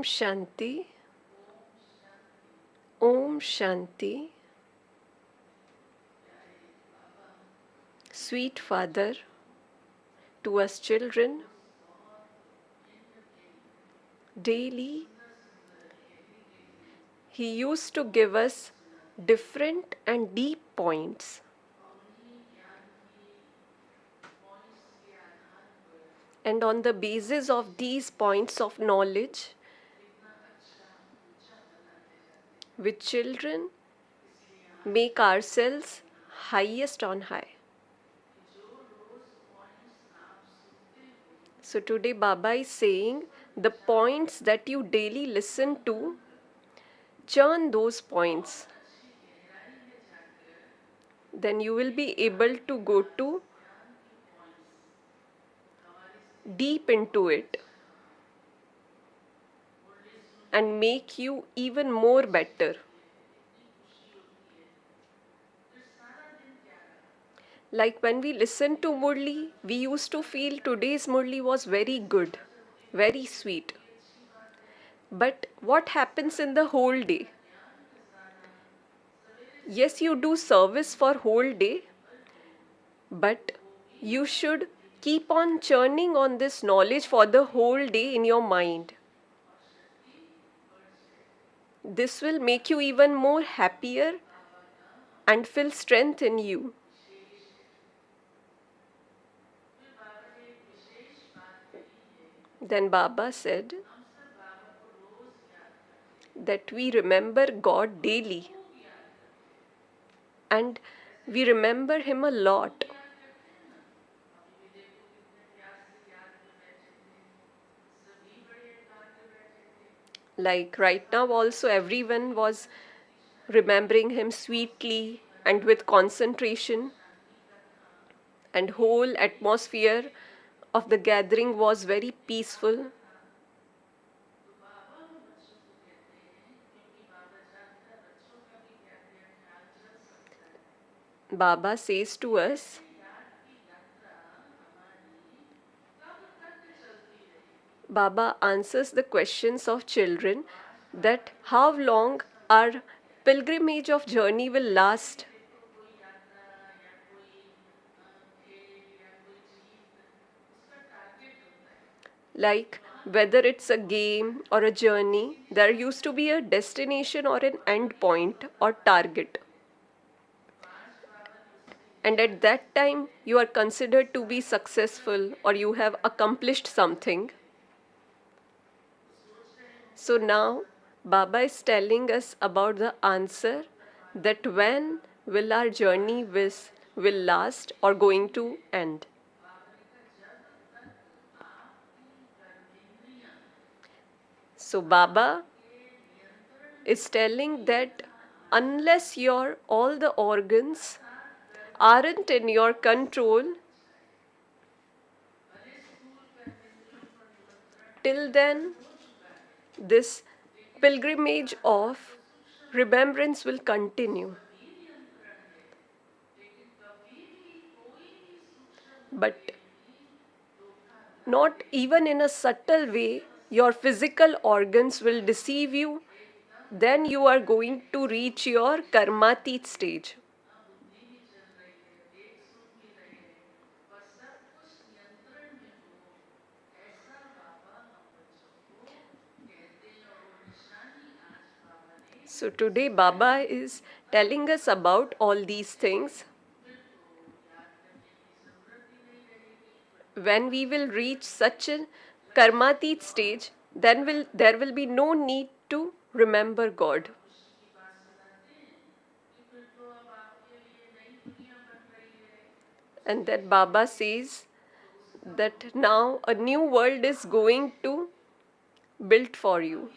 Shanti. Om Shanti. Sweet Father, to us children, daily He used to give us different and deep points. And on the basis of these points of knowledge, with children, make ourselves highest on high. So today Baba is saying the points that you daily listen to, churn those points. Then you will be able to go to deep into it and make you even more better. Like when we listen to Murli, we used to feel today's Murli was very good, very sweet. But what happens in the whole day? Yes, you do service for whole day, but you should keep on churning on this knowledge for the whole day in your mind. This will make you even more happier and fill strength in you. Then Baba said that we remember God daily and we remember Him a lot. Like right now also everyone was remembering Him sweetly and with concentration, and whole atmosphere of the gathering was very peaceful. Baba says to us, Baba answers the questions of children that how long our pilgrimage of journey will last. Like whether it's a game or a journey, there used to be a destination or an end point or target. And at that time, you are considered to be successful or you have accomplished something. So now, Baba is telling us about the answer that when will our journey will last or going to end. So Baba is telling that unless your all the organs aren't in your control, till then this pilgrimage of remembrance will continue. But not even in a subtle way, your physical organs will deceive you, then you are going to reach your karmatit stage. So today Baba is telling us about all these things. When we will reach such a karmatit stage, then there will be no need to remember God. And that Baba says that now a new world is going to build for you.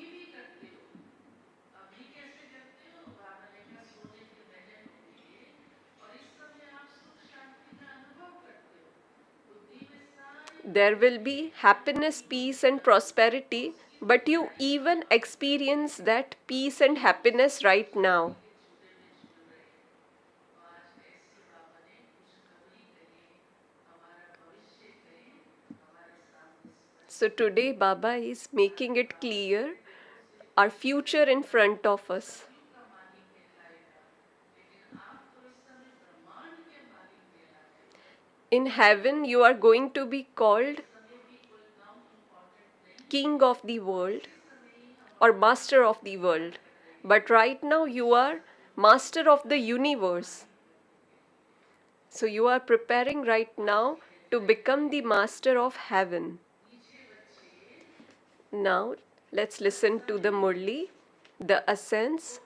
There will be happiness, peace, and prosperity, but you even experience that peace and happiness right now. So today Baba is making it clear our future in front of us. In heaven, you are going to be called King of the world or Master of the world. But right now, you are Master of the universe. So, you are preparing right now to become the Master of heaven. Now, let's listen to the Murli, the Ascents.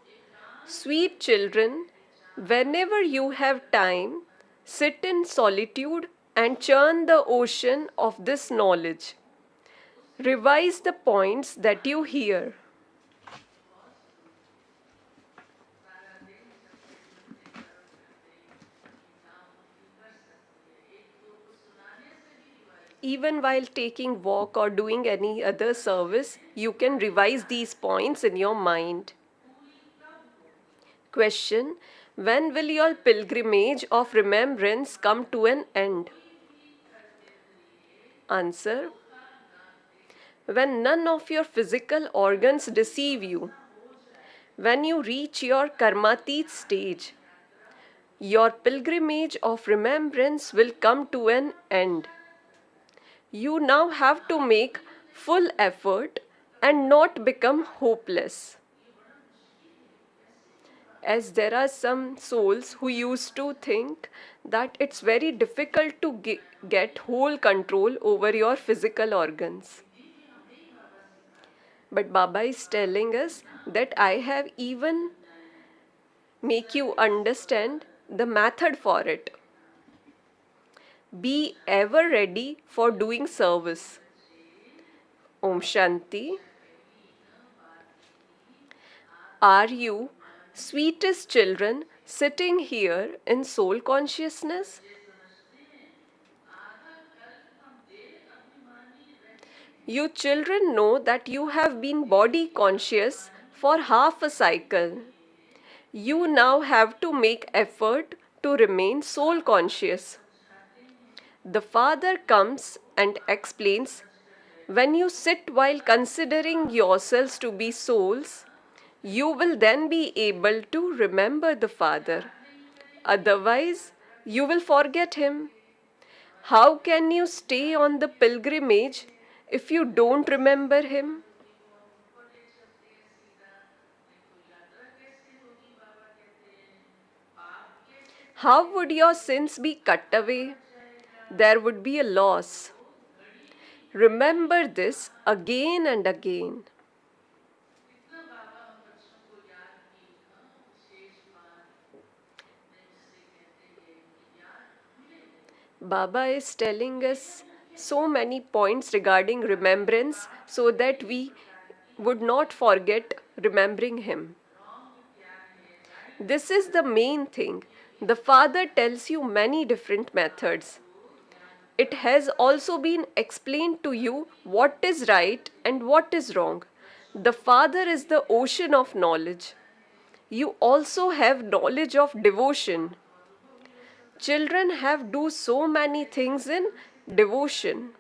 Sweet children, whenever you have time, sit in solitude and churn the ocean of this knowledge. Revise the points that you hear. Even while taking walk or doing any other service, you can revise these points in your mind. Question: when will your pilgrimage of remembrance come to an end? Answer: when none of your physical organs deceive you. When you reach your karmatit stage, your pilgrimage of remembrance will come to an end. You now have to make full effort and not become hopeless. As there are some souls who used to think that it's very difficult to get whole control over your physical organs. But Baba is telling us that I have even make you understand the method for it. Be ever ready for doing service. Om Shanti. Are you, sweetest children, sitting here in soul consciousness? You children know that you have been body conscious for half a cycle. You now have to make effort to remain soul conscious. The Father comes and explains, when you sit while considering yourselves to be souls, you will then be able to remember the Father. Otherwise, you will forget Him. How can you stay on the pilgrimage if you don't remember Him? How would your sins be cut away? There would be a loss. Remember this again and again. Baba is telling us so many points regarding remembrance so that we would not forget remembering Him. This is the main thing. The Father tells you many different methods. It has also been explained to you what is right and what is wrong. The Father is the ocean of knowledge. You also have knowledge of devotion. Children have do so many things in devotion.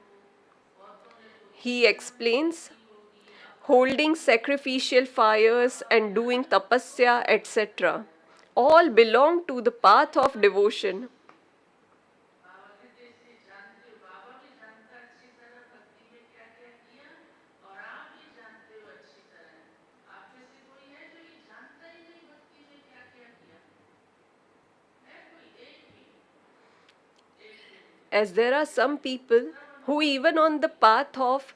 He explains holding sacrificial fires and doing tapasya, etc. all belong to the path of devotion. As there are some people who even on the path of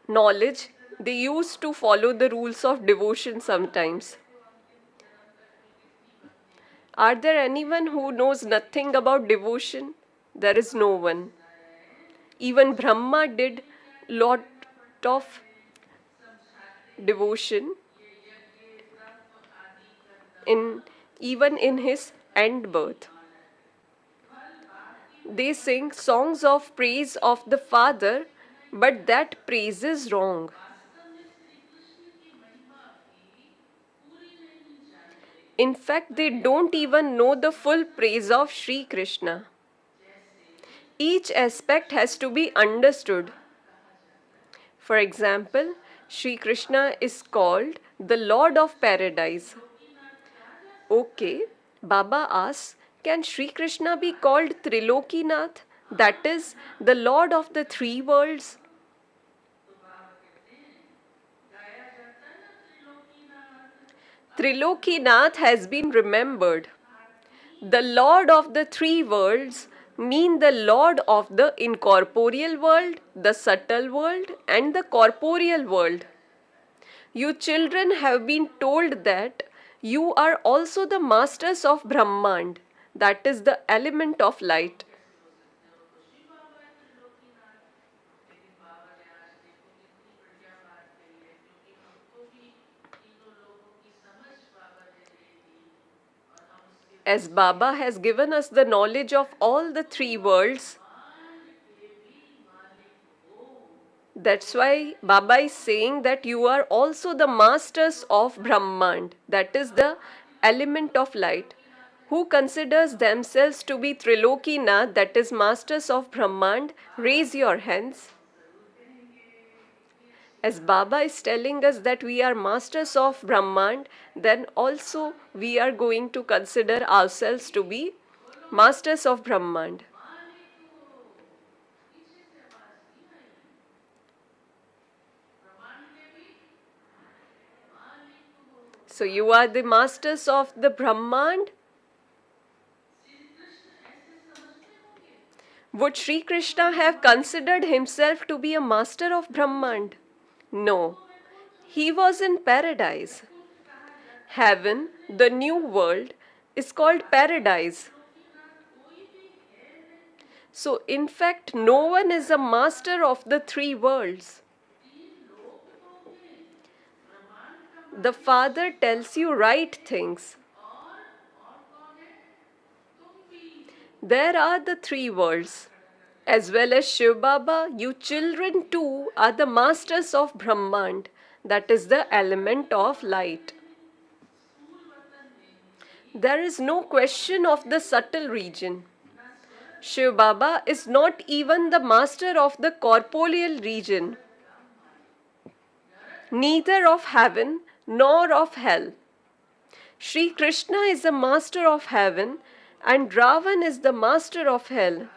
knowledge, they used to follow the rules of devotion sometimes. Are there anyone who knows nothing about devotion? There is no one. Even Brahma did lot of devotion even in his end birth. They sing songs of praise of the Father, but that praise is wrong. In fact, they don't even know the full praise of Sri Krishna. Each aspect has to be understood. For example, Shri Krishna is called the Lord of Paradise. Okay, Baba asks, can Shri Krishna be called Trilokinath? That is, the Lord of the three worlds? Trilokinath has been remembered. The Lord of the three worlds mean the Lord of the incorporeal world, the subtle world, and the corporeal world. You children have been told that you are also the masters of Brahmand, that is the element of light. As Baba has given us the knowledge of all the three worlds, that's why Baba is saying that you are also the masters of Brahmand, that is the element of light. Who considers themselves to be Trilokinath, that is masters of Brahmand, raise your hands. As Baba is telling us that we are masters of Brahmand, then also we are going to consider ourselves to be masters of Brahmand. So you are the masters of the Brahmand? Would Sri Krishna have considered himself to be a master of Brahmand? No. He was in paradise. Heaven, the new world, is called paradise. So, in fact, no one is a master of the three worlds. The Father tells you right things. There are the three worlds. As well as Shiv Baba, you children too are the masters of Brahmand, that is the element of light. There is no question of the subtle region. Shiv Baba is not even the master of the corporeal region, neither of heaven nor of hell. Sri Krishna is the master of heaven and Ravan is the master of hell.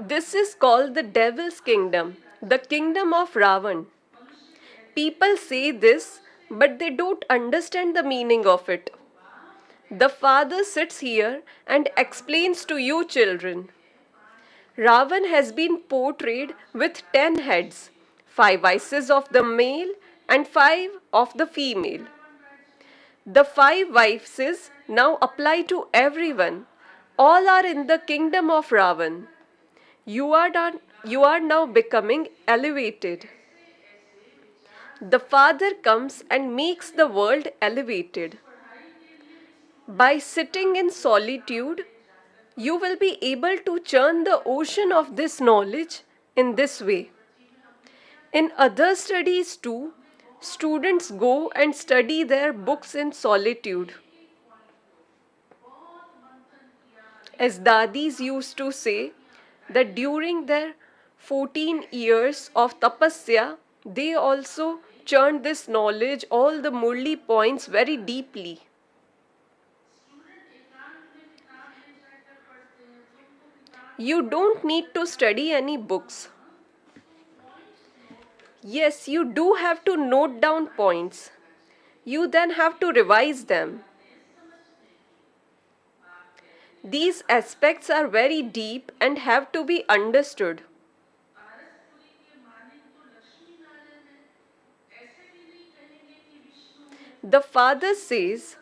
This is called the devil's kingdom, the kingdom of Ravan. People say this, but they don't understand the meaning of it. The Father sits here and explains to you children. Ravan has been portrayed with 10 heads, 5 vices of the male and 5 of the female. The 5 vices now apply to everyone. All are in the kingdom of Ravan. You are now becoming elevated. The Father comes and makes the world elevated. By sitting in solitude, you will be able to churn the ocean of this knowledge in this way. In other studies too, students go and study their books in solitude. As Dadis used to say, that during their 14 years of tapasya, they also churned this knowledge, all the Murli points very deeply. You don't need to study any books. Yes, you do have to note down points. You then have to revise them. These aspects are very deep and have to be understood. The Father says,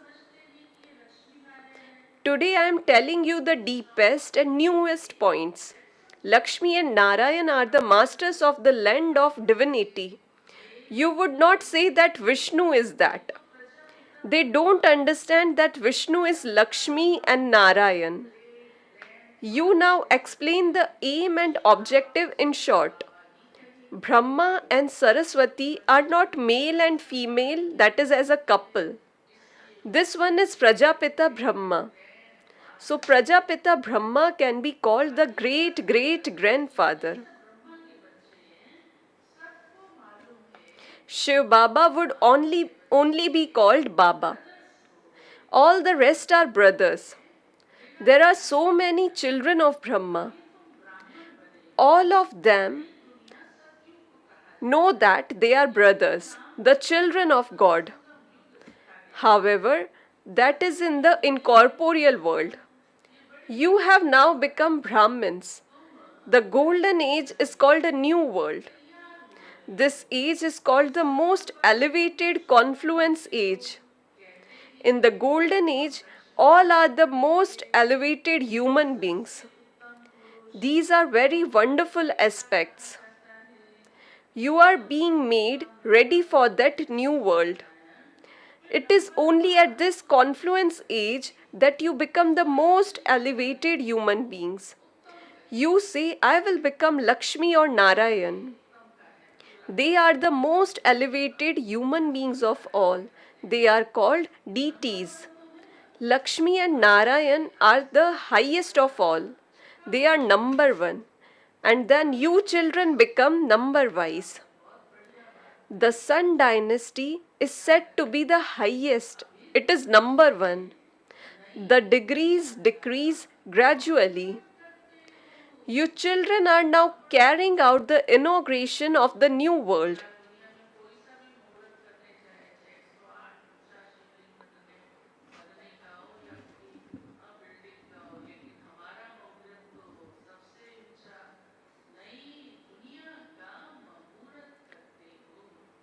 today I am telling you the deepest and newest points. Lakshmi and Narayan are the masters of the land of divinity. You would not say that Vishnu is that. They don't understand that Vishnu is Lakshmi and Narayan. You now explain the aim and objective in short. Brahma and Saraswati are not male and female, that is as a couple. This one is Prajapita Brahma. So Prajapita Brahma can be called the great great grandfather. Shiv Baba would only be called Baba. All the rest are brothers. There are so many children of Brahma. All of them know that they are brothers, the children of God. However, that is in the incorporeal world. You have now become Brahmins. The golden age is called a new world. This age is called the most elevated confluence age. In the golden age, all are the most elevated human beings. These are very wonderful aspects. You are being made ready for that new world. It is only at this confluence age that you become the most elevated human beings. You say, I will become Lakshmi or Narayan. They are the most elevated human beings of all. They are called deities. Lakshmi and Narayan are the highest of all. They are number one. And then you children become number wise. The Sun dynasty is said to be the highest. It is number one. The degrees decrease gradually. You children are now carrying out the inauguration of the new world.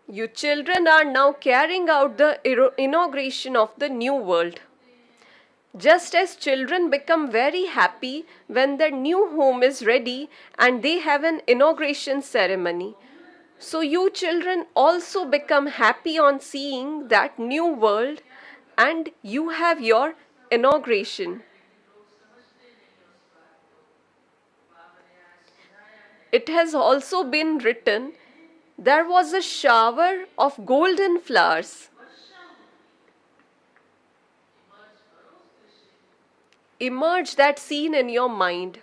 You children are now carrying out the inauguration of the new world. Just as children become very happy when their new home is ready and they have an inauguration ceremony, so you children also become happy on seeing that new world and you have your inauguration. It has also been written, there was a shower of golden flowers. Emerge that scene in your mind.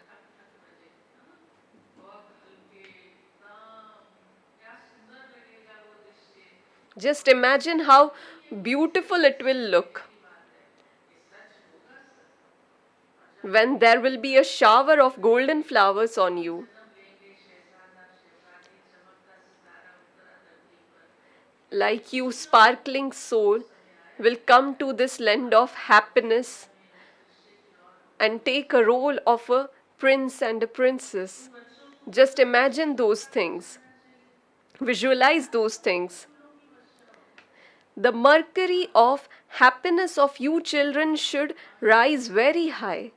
Just imagine how beautiful it will look when there will be a shower of golden flowers on you. Like you, sparkling soul, will come to this land of happiness and take a role of a prince and a princess. Just imagine those things. Visualize those things. The mercury of happiness of you children should rise very high.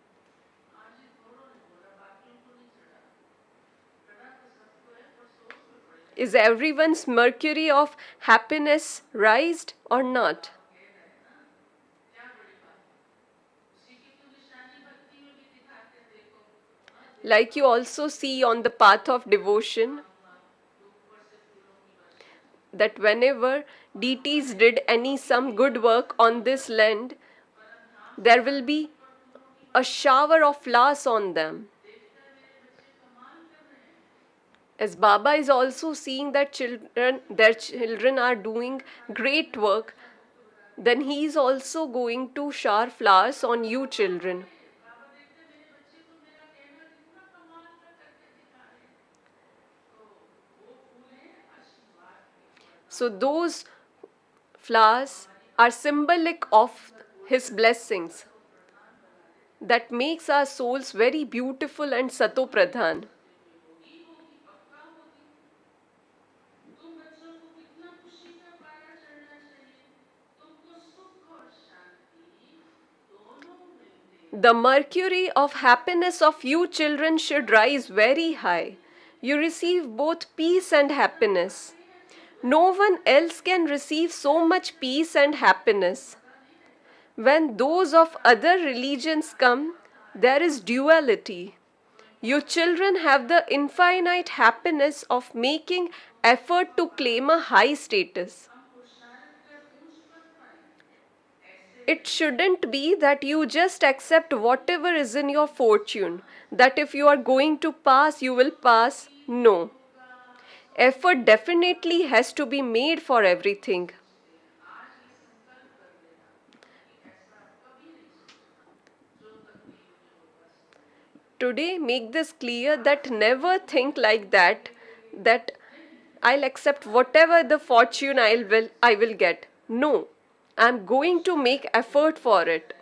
Is everyone's mercury of happiness raised or not? Like you also see on the path of devotion, that whenever deities did some good work on this land, there will be a shower of flowers on them. As Baba is also seeing that their children are doing great work, then he is also going to shower flowers on you children. So those flowers are symbolic of his blessings that makes our souls very beautiful and satopradhan. The mercury of happiness of you children should rise very high. You receive both peace and happiness. No one else can receive so much peace and happiness. When those of other religions come, there is duality. You children have the infinite happiness of making effort to claim a high status. It shouldn't be that you just accept whatever is in your fortune, that if you are going to pass, you will pass. No. Effort definitely has to be made for everything. Today, make this clear that never think like that I'll accept whatever the fortune I will get. No, I'm going to make effort for it.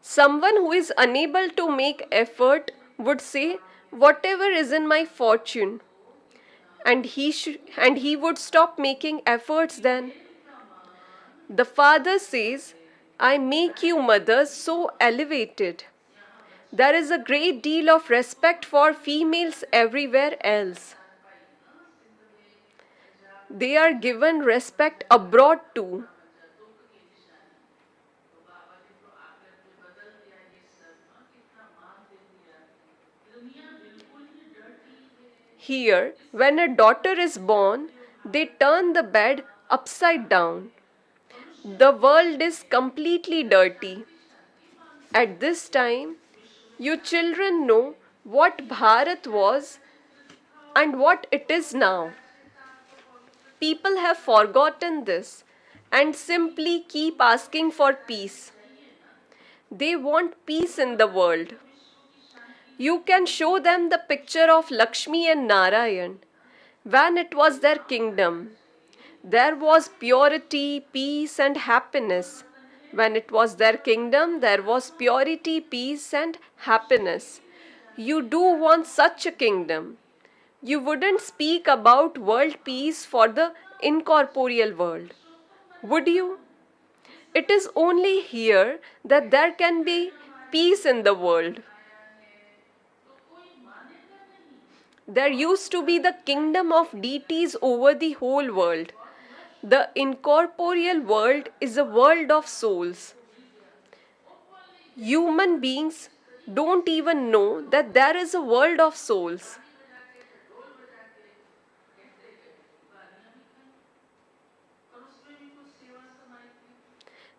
Someone who is unable to make effort would say, whatever is in my fortune, and he would stop making efforts then. The father says, I make you mothers so elevated. There is a great deal of respect for females everywhere else. They are given respect abroad too. Here, when a daughter is born, they turn the bed upside down. The world is completely dirty. At this time, you children know what Bharat was and what it is now. People have forgotten this and simply keep asking for peace. They want peace in the world. You can show them the picture of Lakshmi and Narayan when it was their kingdom. There was purity, peace, and happiness. When it was their kingdom, there was purity, peace, and happiness. You do want such a kingdom. You wouldn't speak about world peace for the incorporeal world, would you? It is only here that there can be peace in the world. There used to be the kingdom of deities over the whole world. The incorporeal world is a world of souls. Human beings don't even know that there is a world of souls.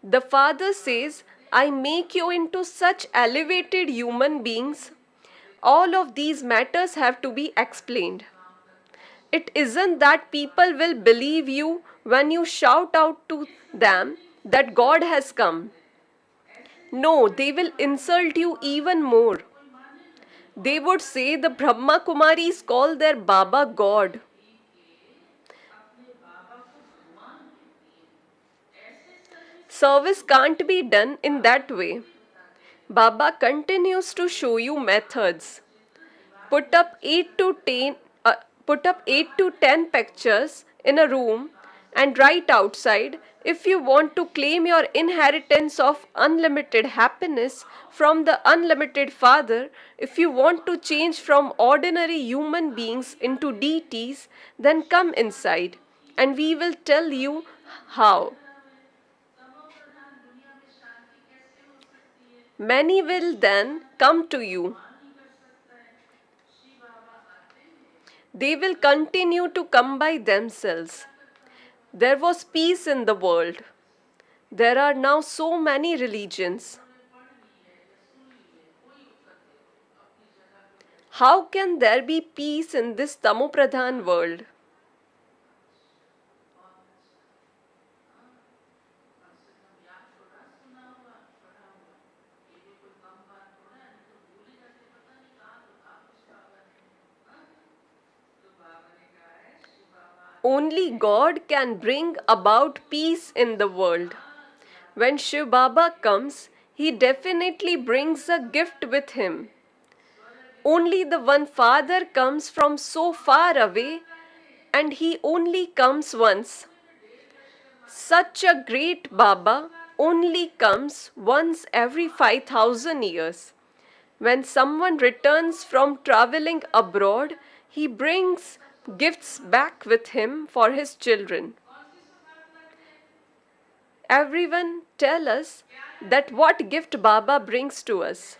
The Father says, I make you into such elevated human beings. All of these matters have to be explained. It isn't that people will believe you when you shout out to them that God has come. No, they will insult you even more. They would say the Brahma Kumaris call their Baba God. Service can't be done in that way. Baba continues to show you methods. Put up 8 to 10 pictures in a room and write outside, if you want to claim your inheritance of unlimited happiness from the unlimited Father, if you want to change from ordinary human beings into deities, then come inside and we will tell you how. Many will then come to you. They will continue to come by themselves. There was peace in the world. There are now so many religions. How can there be peace in this Tamopradhan world? Only God can bring about peace in the world. When Shiv Baba comes, he definitely brings a gift with him. Only the one Father comes from so far away, and he only comes once. Such a great Baba only comes once every 5,000 years. When someone returns from traveling abroad, he brings gifts back with him for his children. Everyone tell us that what gift Baba brings to us.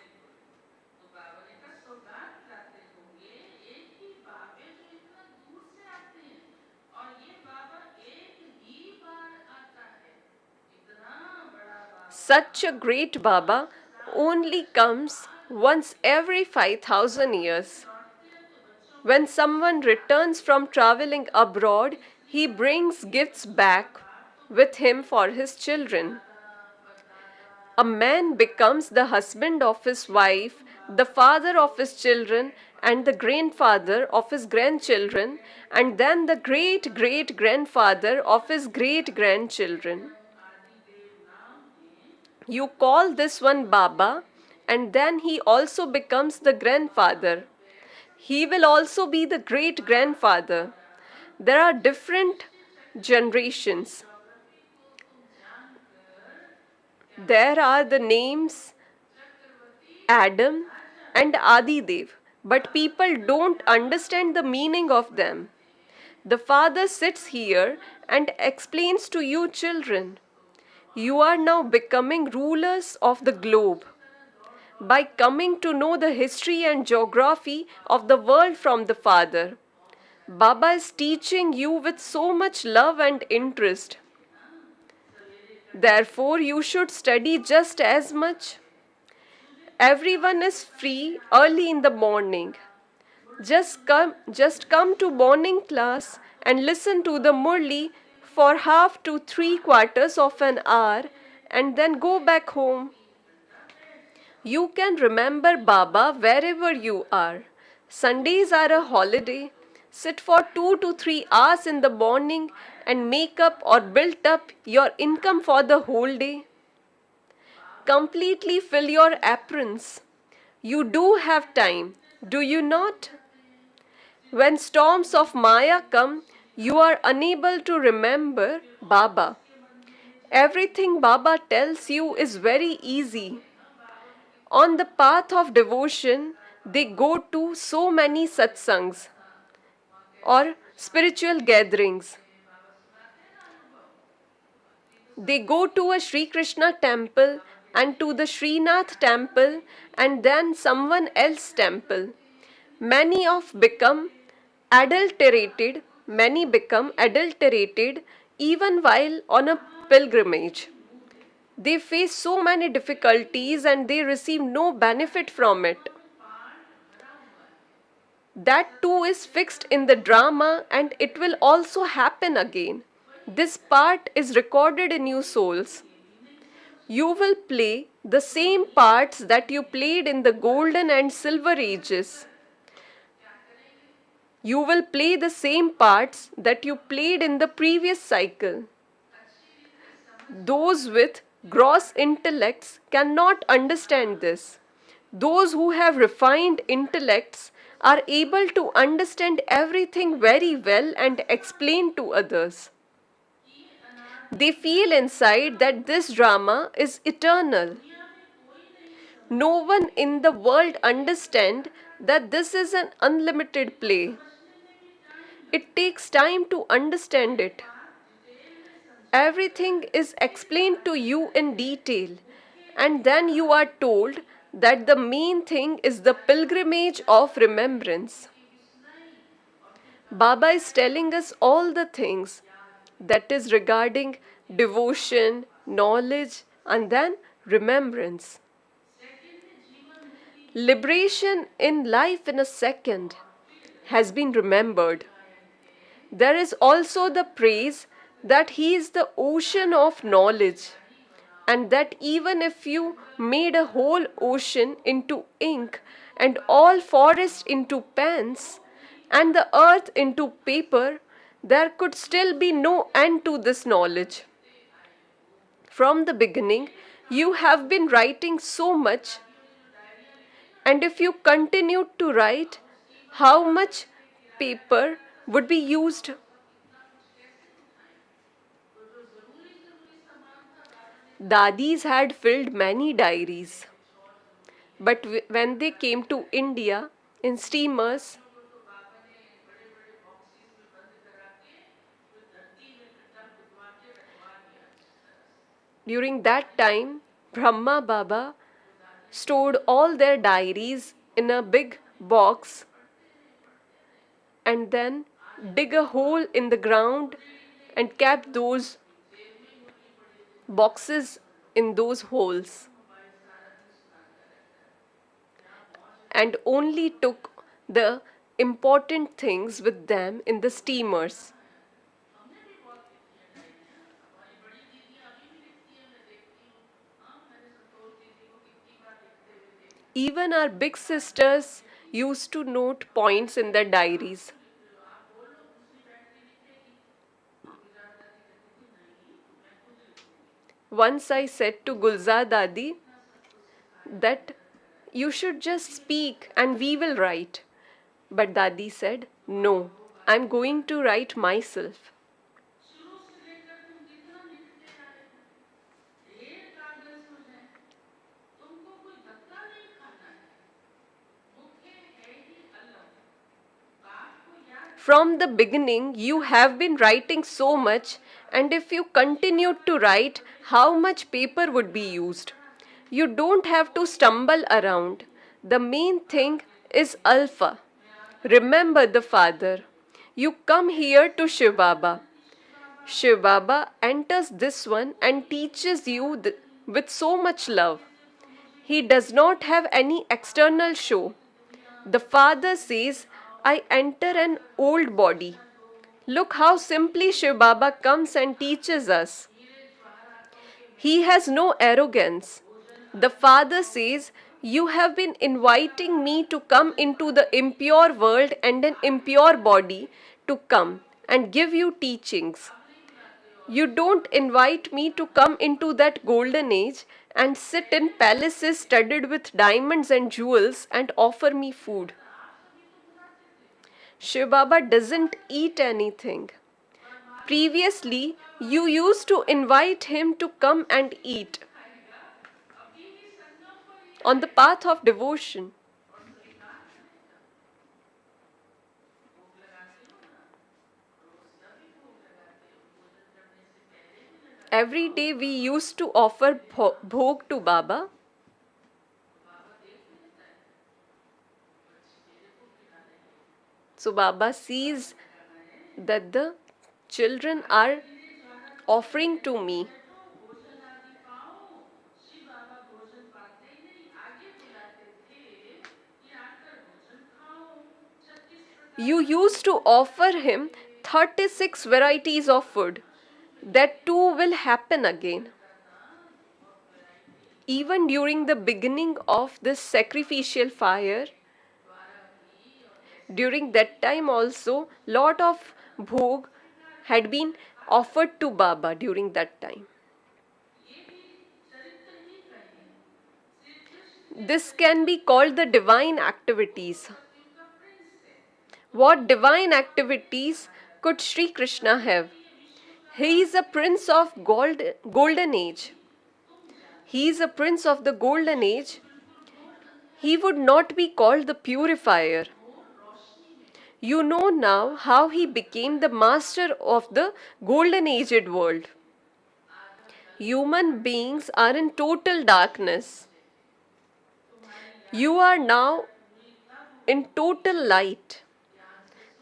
Such a great Baba only comes once every 5,000 years. When someone returns from traveling abroad, he brings gifts back with him for his children. A man becomes the husband of his wife, the father of his children, and the grandfather of his grandchildren, and then the great great grandfather of his great grandchildren. You call this one Baba, and then he also becomes the grandfather. He will also be the great grandfather. There are different generations. There are the names Adam and Adidev, but people don't understand the meaning of them. The father sits here and explains to you children, you are now becoming rulers of the globe. By coming to know the history and geography of the world from the Father, Baba is teaching you with so much love and interest. Therefore, you should study just as much. Everyone is free early in the morning. Just come to morning class and listen to the Murli for half to 3/4 of an hour and then go back home. You can remember Baba wherever you are. Sundays are a holiday. Sit for 2 to 3 hours in the morning and make up or build up your income for the whole day. Completely fill your aprons. You do have time, do you not? When storms of Maya come, you are unable to remember Baba. Everything Baba tells you is very easy. On the path of devotion, they go to so many satsangs or spiritual gatherings. They go to a Sri Krishna temple and to the Srinath temple and then someone else temple. Many become adulterated even while on a pilgrimage. They face so many difficulties and they receive no benefit from it. That too is fixed in the drama and it will also happen again. This part is recorded in you souls. You will play the same parts that you played in the golden and silver ages. You will play the same parts that you played in the previous cycle. Those with gross intellects cannot understand this. Those who have refined intellects are able to understand everything very well and explain to others. They feel inside that this drama is eternal. No one in the world understands that this is an unlimited play. It takes time to understand it. Everything is explained to you in detail, and then you are told that the main thing is the pilgrimage of remembrance. Baba is telling us all the things that is regarding devotion, knowledge, and then remembrance. Liberation in life in a second has been remembered. There is also the praise that he is the ocean of knowledge, and that even if you made a whole ocean into ink and all forest into pens and the earth into paper, there could still be no end to this knowledge. From the beginning, you have been writing so much, and if you continued to write, how much paper would be used? Dadis had filled many diaries, but when they came to India in steamers, During that time, Brahma Baba stored all their diaries in a big box and then dig a hole in the ground and kept those boxes in those holes and only took the important things with them in the steamers. Even our big sisters used to note points in their diaries. Once I said to Gulzar Dadi that you should just speak and we will write. But Dadi said, no, I'm going to write myself. From the beginning, you have been writing so much, and if you continued to write, how much paper would be used? You don't have to stumble around. The main thing is Alpha. Remember the Father. You come here to Shiv Baba. Shiv Baba enters this one and teaches you with so much love. He does not have any external show. The Father says, I enter an old body. Look how simply Shiv Baba comes and teaches us. He has no arrogance. The Father says, you have been inviting me to come into the impure world and an impure body to come and give you teachings. You don't invite me to come into that golden age and sit in palaces studded with diamonds and jewels and offer me food. Shiv Baba doesn't eat anything. Previously, you used to invite him to come and eat on the path of devotion. Every day we used to offer bhog to Baba. So Baba sees that the children are offering to me. You used to offer him 36 varieties of food. That too will happen again. Even during the beginning of this sacrificial fire, during that time also, lot of bhog had been offered to Baba during that time. This can be called the divine activities. What divine activities could Sri Krishna have? He is a prince of golden age. He is a prince of the golden age. He would not be called the purifier. You know now how he became the master of the golden aged world. Human beings are in total darkness. You are now in total light.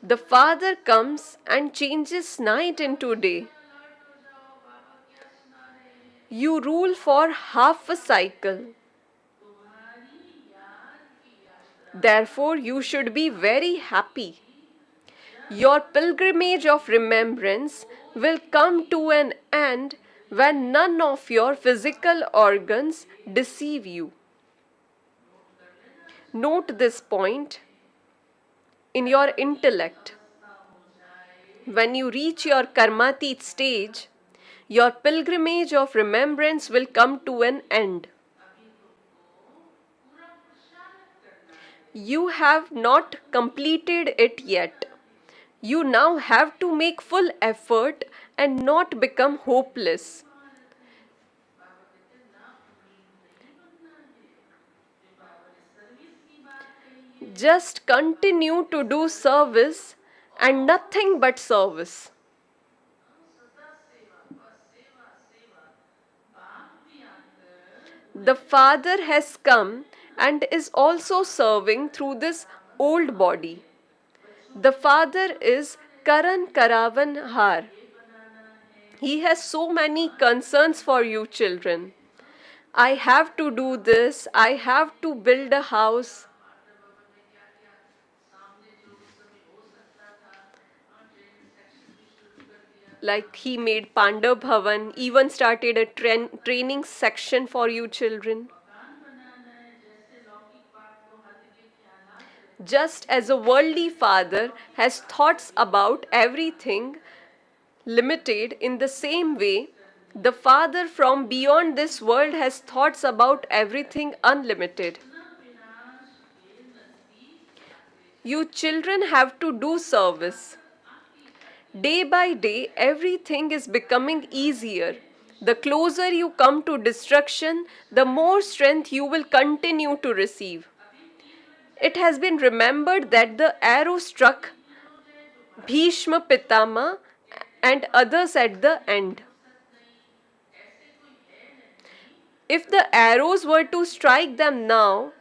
The Father comes and changes night into day. You rule for half a cycle. Therefore, you should be very happy. Your pilgrimage of remembrance will come to an end when none of your physical organs deceive you. Note this point in your intellect. When you reach your karmatit stage, your pilgrimage of remembrance will come to an end. You have not completed it yet. You now have to make full effort and not become hopeless. Just continue to do service and nothing but service. The Father has come and is also serving through this old body. The Father is Karan Karavan Har. He has so many concerns for you children. I have to do this, I have to build a house. Like he made Pandav Bhavan, even started a training section for you children. Just as a worldly father has thoughts about everything limited, in the same way, the Father from beyond this world has thoughts about everything unlimited. You children have to do service. Day by day, everything is becoming easier. The closer you come to destruction, the more strength you will continue to receive. It has been remembered that the arrow struck Bhishma Pitama and others at the end. If the arrows were to strike them now,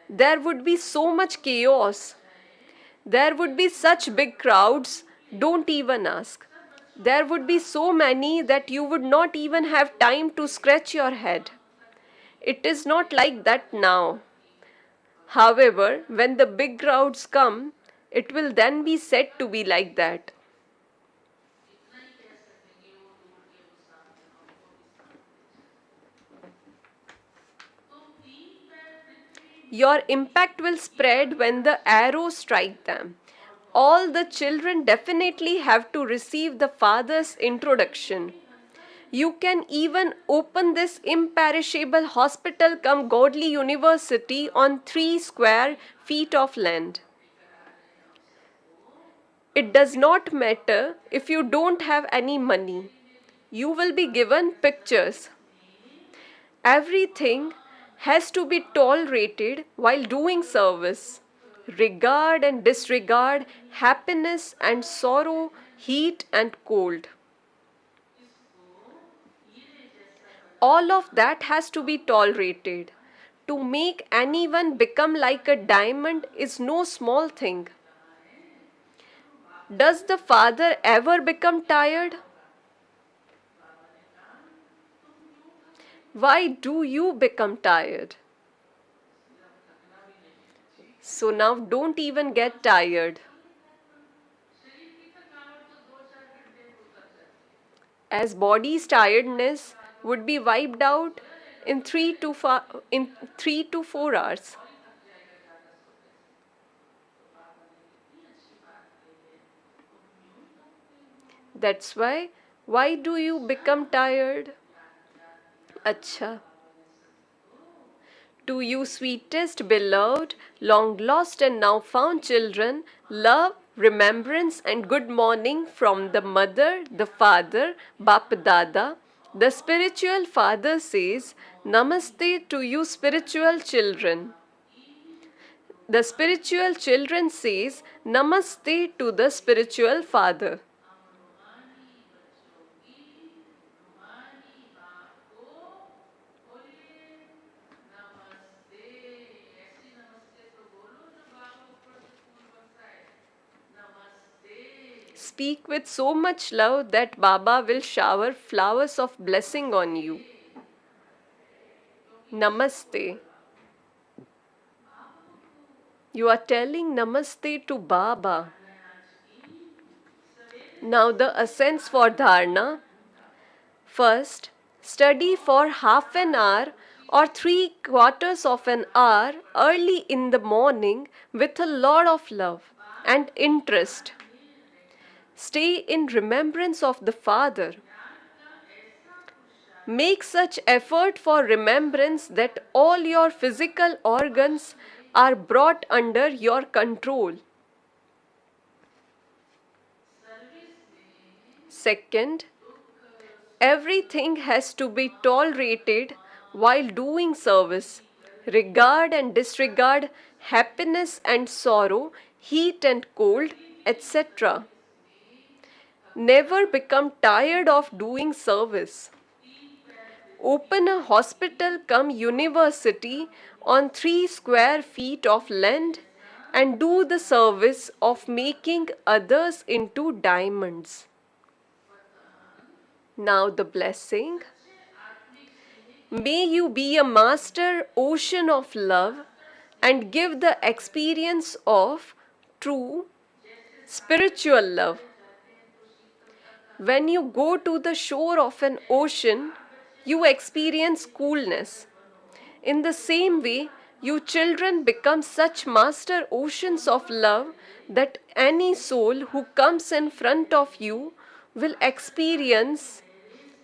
there would be so much chaos. There would be such big crowds, don't even ask. There would be so many that you would not even have time to scratch your head. It is not like that now. However, when the big crowds come, it will then be said to be like that. Your impact will spread when the arrows strike them. All the children definitely have to receive the Father's introduction. You can even open this imperishable hospital come godly university on 3 square feet of land. It does not matter if you don't have any money. You will be given pictures. Everything has to be tolerated while doing service. Regard and disregard, happiness and sorrow, heat and cold. All of that has to be tolerated. To make anyone become like a diamond is no small thing. Does the Father ever become tired? Why do you become tired? So now don't even get tired. As body's tiredness would be wiped out in 3 to 4 hours. That's why do you become tired? Acha. To you sweetest beloved, long lost and now found children, love, remembrance and good morning from the mother, the father, Bap Dada. The spiritual father says, Namaste to you spiritual children. The spiritual children says, Namaste to the spiritual father. Speak with so much love that Baba will shower flowers of blessing on you. Namaste. You are telling Namaste to Baba. Now the ascents for dharana. First, study for half an hour or 3/4 of an hour early in the morning with a lot of love and interest. Stay in remembrance of the Father. Make such effort for remembrance that all your physical organs are brought under your control. Second, everything has to be tolerated while doing service. Regard and disregard, happiness and sorrow, heat and cold, etc. Never become tired of doing service. open a hospital come university on 3 square feet of land, and do the service of making others into diamonds. Now the blessing. May you be a master ocean of love and give the experience of true spiritual love. When you go to the shore of an ocean, you experience coolness. In the same way, you children become such master oceans of love that any soul who comes in front of you will experience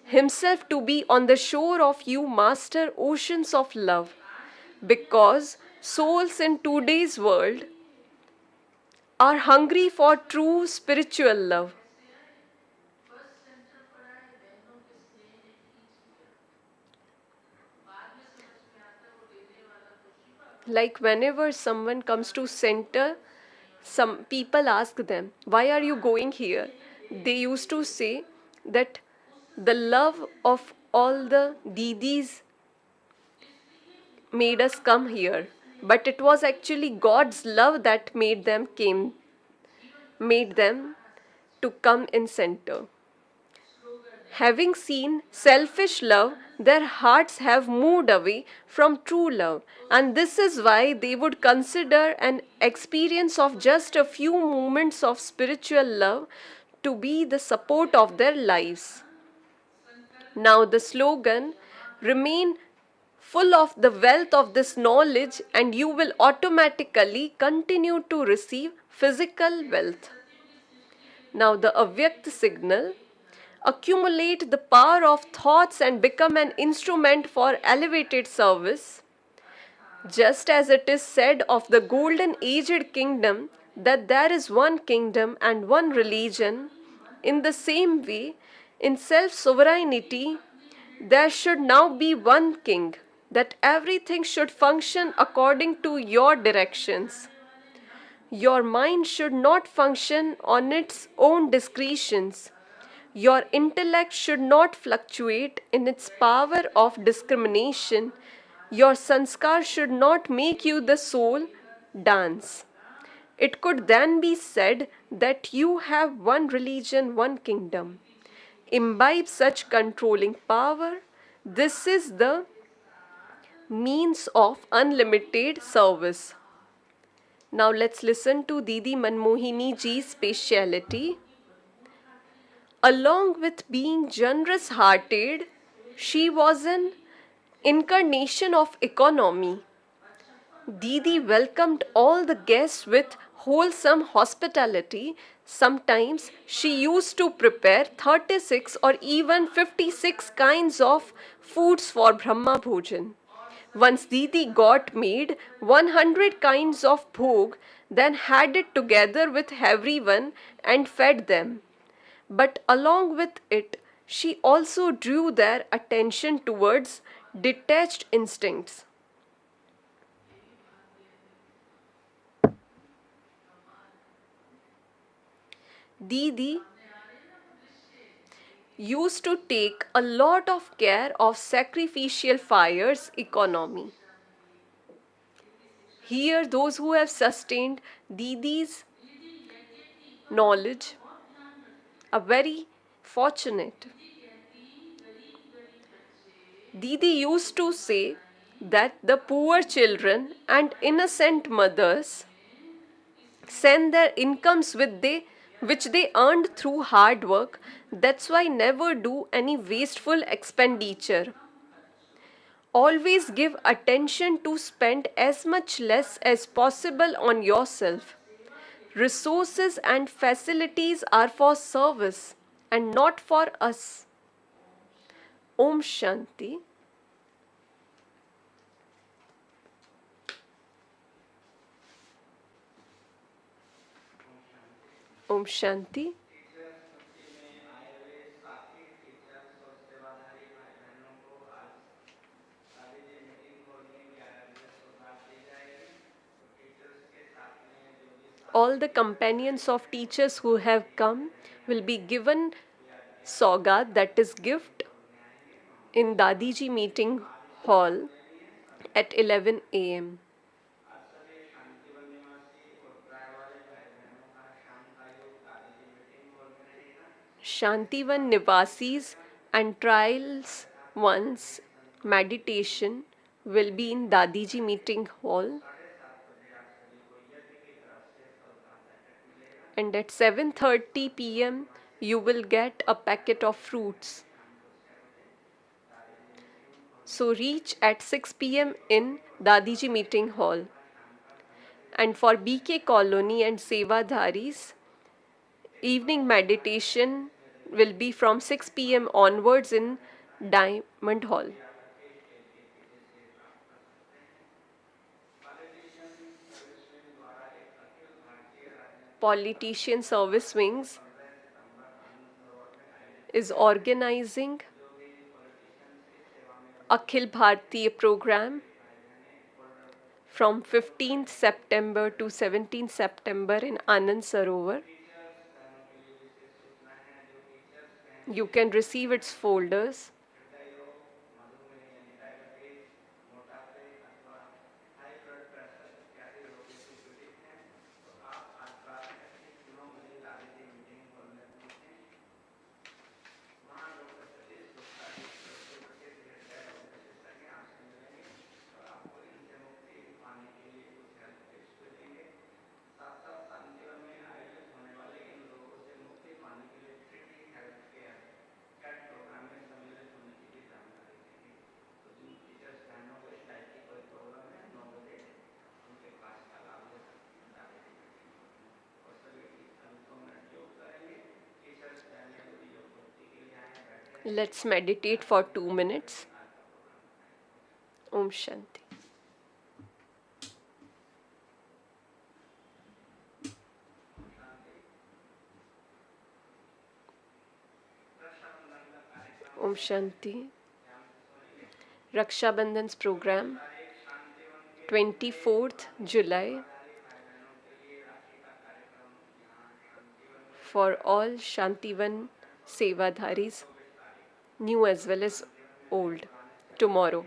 himself to be on the shore of you master oceans of love, because souls in today's world are hungry for true spiritual love. Like whenever someone comes to center, some people ask them, why are you going here? They used to say that the love of all the didis made us come here, but it was actually God's love that made them to come in center. Having seen selfish love, their hearts have moved away from true love, and this is why they would consider an experience of just a few moments of spiritual love to be the support of their lives. Now, the slogan, remain full of the wealth of this knowledge, and you will automatically continue to receive physical wealth. Now, the Avyakt signal, accumulate the power of thoughts and become an instrument for elevated service. Just as it is said of the golden aged kingdom that there is one kingdom and one religion, in the same way, in self sovereignty, there should now be one king, that everything should function according to your directions. Your mind should not function on its own discretions. Your intellect should not fluctuate in its power of discrimination. Your sanskar should not make you the soul dance. It could then be said that you have one religion, one kingdom. Imbibe such controlling power. This is the means of unlimited service. Now let's listen to Didi Manmohini ji's speciality. Along with being generous hearted, she was an incarnation of economy. Didi welcomed all the guests with wholesome hospitality. Sometimes she used to prepare 36 or even 56 kinds of foods for Brahma Bhojan. Once Didi got made 100 kinds of bhog, then had it together with everyone and fed them. But along with it, she also drew their attention towards detached instincts. Didi used to take a lot of care of sacrificial fire's economy. Here, those who have sustained Didi's knowledge are very fortunate. Didi used to say that the poor children and innocent mothers send their incomes which they earned through hard work. That's why never do any wasteful expenditure. Always give attention to spend as much less as possible on yourself. Resources and facilities are for service and not for us. Om Shanti. Om Shanti. All the companions of teachers who have come will be given Saugat, that is gift, in Dadiji Meeting Hall at 11 a.m. Shantivan Nivasis and Trials One's meditation will be in Dadiji Meeting Hall, and at 7:30 p.m. you will get a packet of fruits. So reach at 6 p.m. in Dadiji Meeting Hall. And for BK Colony and Sevadharis, evening meditation will be from 6 p.m. onwards in Diamond Hall. Politician Service Wings is organizing Akhil Bhartiya program from 15th September to 17th September in Anand Sarovar. You can receive its folders. Let's meditate for 2 minutes. Om Shanti. Om Shanti. Raksha Bandhan's program 24th July for all Shantivan Sevadharis, new as well as old, tomorrow.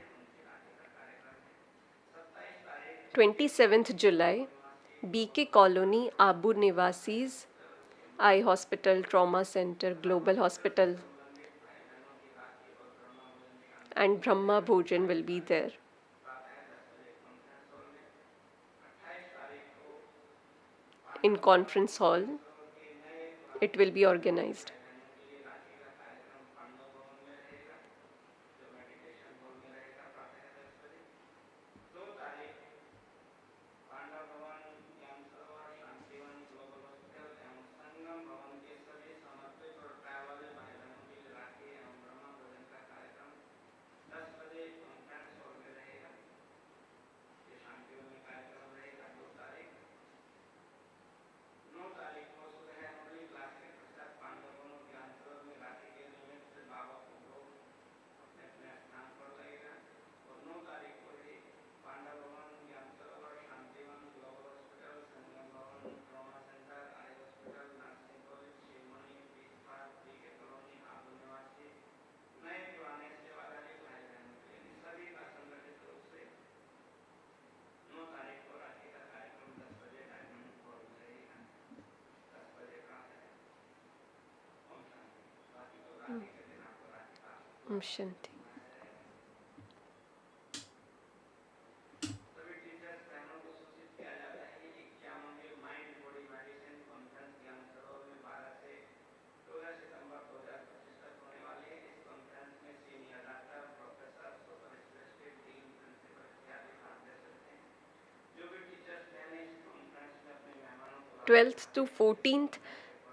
27th July, BK Colony, Abu Nivasis, Eye Hospital, Trauma Center, Global Hospital, and Brahma Bhojan will be there. In conference hall, it will be organized. Om Shanti. Twelfth to 14th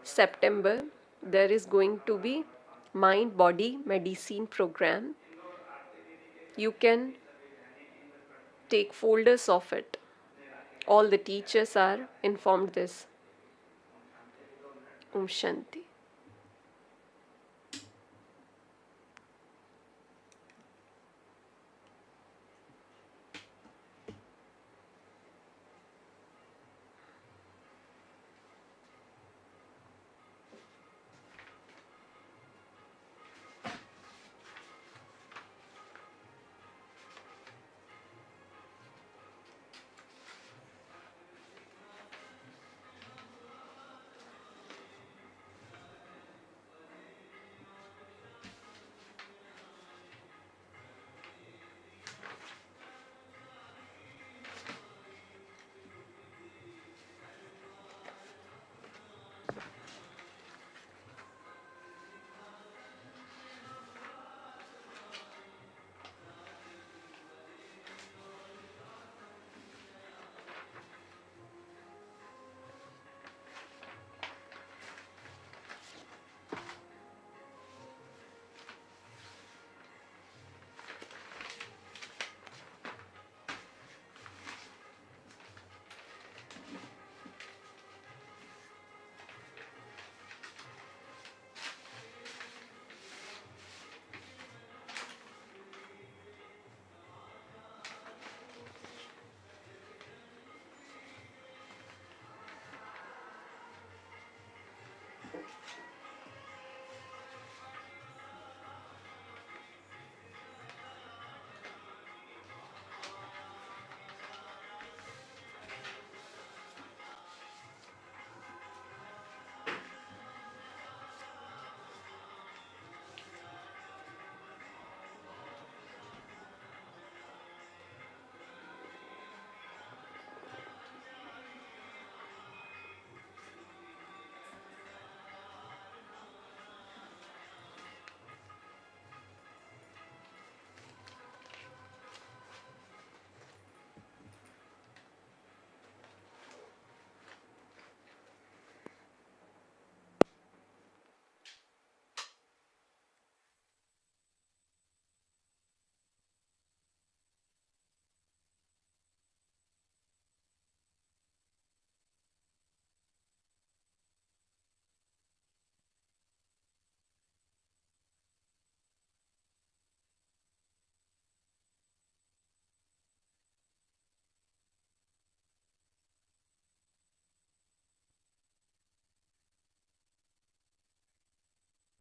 September, there is going to be Mind Body Medicine program. You can take folders of it. All the teachers are informed this. Om Shanti.